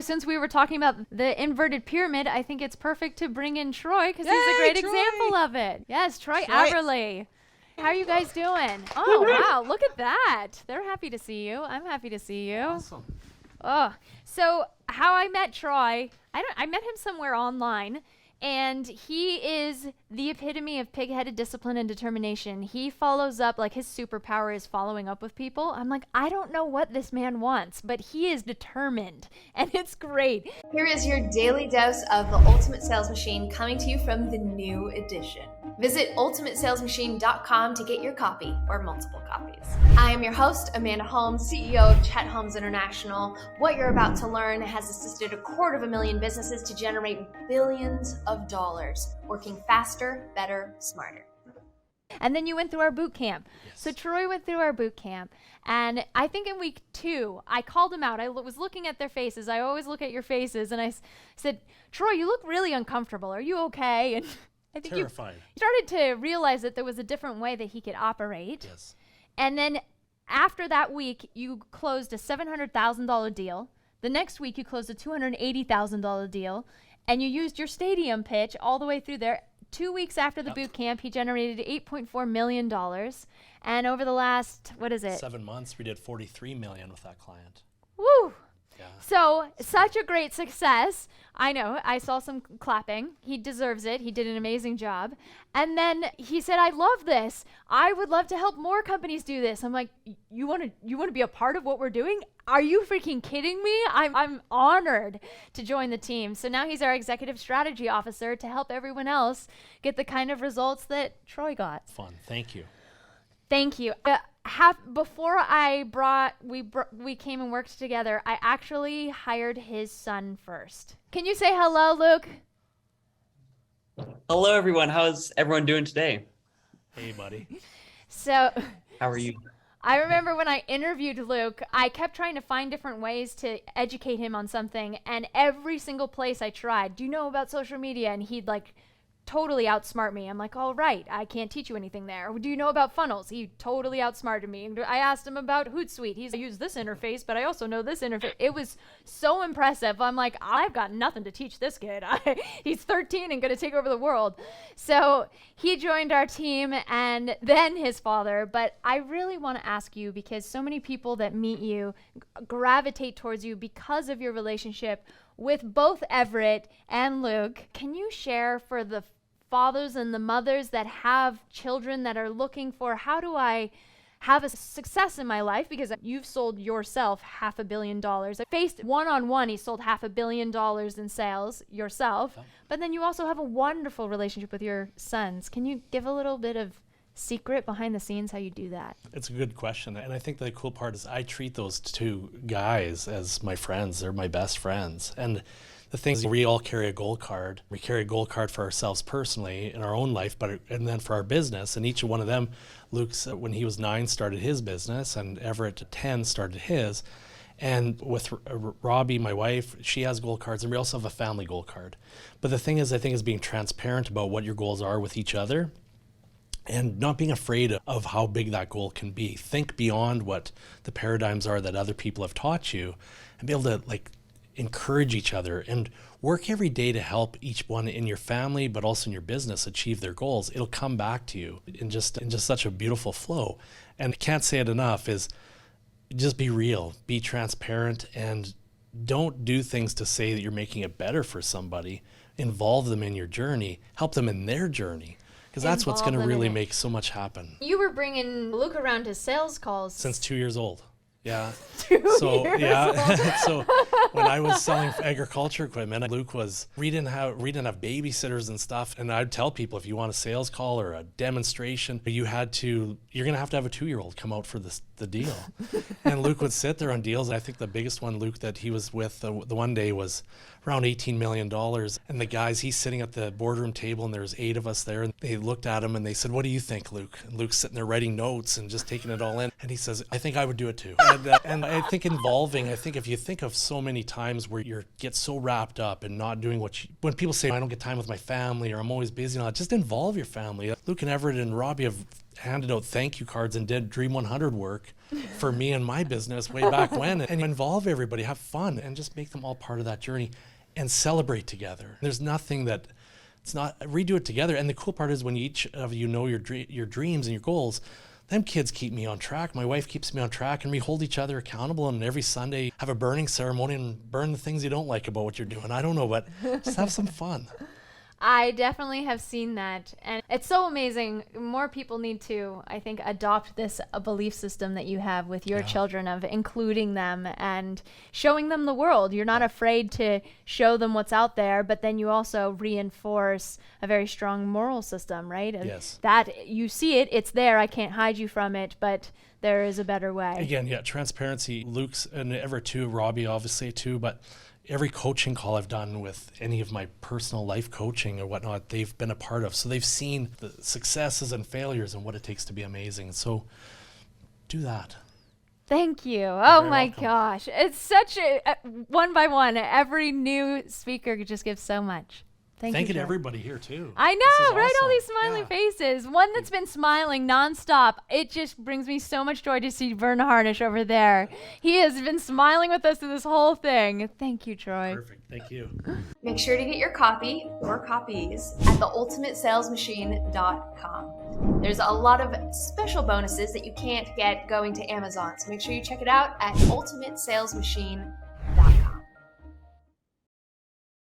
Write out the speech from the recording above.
Since we were talking about the inverted pyramid, I think it's perfect to bring in Troy because he's a great example of it. Yes, Troy Averly. How are you guys doing? Oh, wow. Look at that. They're happy to see you. I'm happy to see you. Awesome. Oh, so how I met Troy, I met him somewhere online, and he is the epitome of pig-headed discipline and determination. He follows up, like his superpower is following up with people. I'm like, I don't know what this man wants, but he is determined, and it's great. Here is your daily dose of the Ultimate Sales Machine coming to you from the new edition. Visit ultimatesalesmachine.com to get your copy or multiple copies. I am your host, Amanda Holmes, CEO of Chet Holmes International. What you're about to learn has assisted 250,000 businesses to generate billions of dollars, working faster, better, smarter. And then you went through our boot camp. Yes. So Troy went through our boot camp. And I think in week 2, I called him out. I was looking at their faces. I always look at your faces. And I said, Troy, you look really uncomfortable. Are you okay? And I think Terrified. You started to realize that there was a different way that he could operate. Yes. And then after that week, you closed a $700,000 deal. The next week, you closed a $280,000 deal. And you used your stadium pitch all the way through there. 2 weeks after the boot camp, he generated $8.4 million. And over the last, 7 months, we did $43 million with that client. Woo! Yeah. So, such a great success. I know, I saw some clapping. He deserves it. He did an amazing job. And then he said, I love this. I would love to help more companies do this. I'm like, you want to be a part of what we're doing? Are you freaking kidding me? I'm honored to join the team. So now he's our executive strategy officer to help everyone else get the kind of results that Troy got. Fun. Thank you. Thank you. Before we came and worked together, I actually hired his son first. Can you say hello, Luke? Hello, everyone. How's everyone doing today? Hey, buddy. So, how are you? I remember when I interviewed Luke, I kept trying to find different ways to educate him on something, and every single place I tried, do you know about social media? And he'd totally outsmart me. I'm like, all right, I can't teach you anything there. Do you know about funnels? He totally outsmarted me. I asked him about Hootsuite. I use this interface, but I also know this interface. It was so impressive. I'm like, I've got nothing to teach this kid. He's 13 and going to take over the world. So he joined our team and then his father. But I really want to ask you, because so many people that meet you gravitate towards you because of your relationship with both Everett and Luke. Can you share for the fathers and the mothers that have children that are looking for, how do I have a success in my life? Because you've sold yourself $500 million. I faced one-on-one, he sold $500 million in sales yourself. Oh. But then you also have a wonderful relationship with your sons. Can you give a little bit of secret behind the scenes how you do that? It's a good question. And I think the cool part is I treat those two guys as my friends. They're my best friends. And the thing is, we all carry a goal card. We carry a goal card for ourselves personally in our own life, and then for our business. And each one of them, Luke's, when he was 9, started his business, and Everett at 10 started his. And with Robbie, my wife, she has goal cards, and we also have a family goal card. But the thing is, I think, is being transparent about what your goals are with each other, and not being afraid of how big that goal can be. Think beyond what the paradigms are that other people have taught you, and be able to encourage each other and work every day to help each one in your family, but also in your business, achieve their goals. It'll come back to you in just such a beautiful flow. And I can't say it enough, is just be real, be transparent, and don't do things to say that you're making it better for somebody. Involve them in your journey, help them in their journey. Because that's what's going to really make so much happen. You were bringing Luke around to sales calls since 2 years old. Yeah. 2 years old. So when I was selling agriculture equipment, Luke we didn't have babysitters and stuff. And I'd tell people, if you want a sales call or a demonstration, you're going to have a 2-year-old come out for the deal. And Luke would sit there on deals. I think the biggest one, Luke, that he was with the one day was around $18 million. And the guys, he's sitting at the boardroom table, and there's 8 of us there. And they looked at him and they said, "What do you think, Luke?" And Luke's sitting there writing notes and just taking it all in. And he says, "I think I would do it too." And I think I think if you think of so many times where you get so wrapped up and not doing when people say, "I don't get time with my family," or "I'm always busy," and all that, just involve your family. Luke and Everett and Robbie have handed out thank you cards and did Dream 100 work for me and my business way back when. And involve everybody, have fun, and just make them all part of that journey and celebrate together. There's nothing that it's not, redo it together. And the cool part is when each of you know your dreams and your goals, them kids keep me on track. My wife keeps me on track, and we hold each other accountable. And every Sunday have a burning ceremony and burn the things you don't like about what you're doing. I don't know, but just have some fun. I definitely have seen that, and it's so amazing. More people need to, I think, adopt this belief system that you have with your children of including them and showing them the world. You're not afraid to show them what's out there, but then you also reinforce a very strong moral system, right? Yes. That you see it, it's there, I can't hide you from it, but there is a better way. Again, transparency. Luke's and Everett too, Robbie obviously too, but every coaching call I've done with any of my personal life coaching or whatnot, they've been a part of. So they've seen the successes and failures and what it takes to be amazing. So do that. Thank you. Oh very my welcome. gosh. It's such one by one. Every new speaker just gives so much. Thank you you to Troy. everybody here too. I This is know, right? All awesome. these smiling faces. One that's been smiling nonstop. It just brings me so much joy to see Vern Harnish over there. He has been smiling with us through this whole thing. Thank you, Troy. Perfect. Thank you. Make sure to get your copy or copies at theultimatesalesmachine.com. There's a lot of special bonuses that you can't get going to Amazon, so make sure you check it out at ultimatesalesmachine.com.